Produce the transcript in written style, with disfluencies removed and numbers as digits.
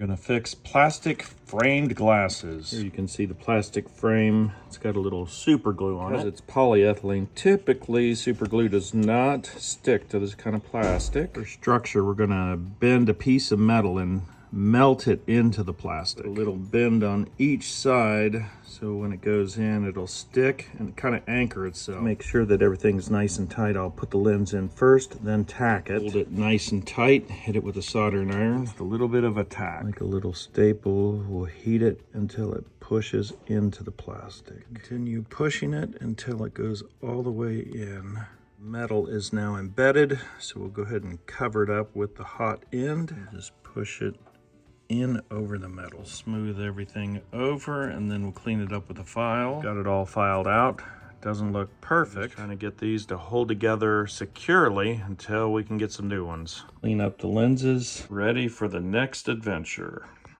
Gonna fix plastic framed glasses. Here you can see the plastic frame. It's got a little super glue on it. Because it's polyethylene, typically super glue does not stick to this kind of plastic. For structure, we're gonna bend a piece of metal and melt it into the plastic. A little bend on each side, so when it goes in, it'll stick and kind of anchor itself. Make sure that everything's nice and tight. I'll put the lens in first, then tack it. Hold it nice and tight, hit it with a soldering iron. Just a little bit of a tack. Like a little staple, we'll heat it until it pushes into the plastic. Continue pushing it until it goes all the way in. Metal is now embedded, so we'll go ahead and cover it up with the hot end. Just push it in over the metal. Smooth everything over, and then we'll clean it up with a file. Got it all filed out. Doesn't look perfect. Trying to get these to hold together securely until we can get some new ones. Clean up the lenses. Ready for the next adventure.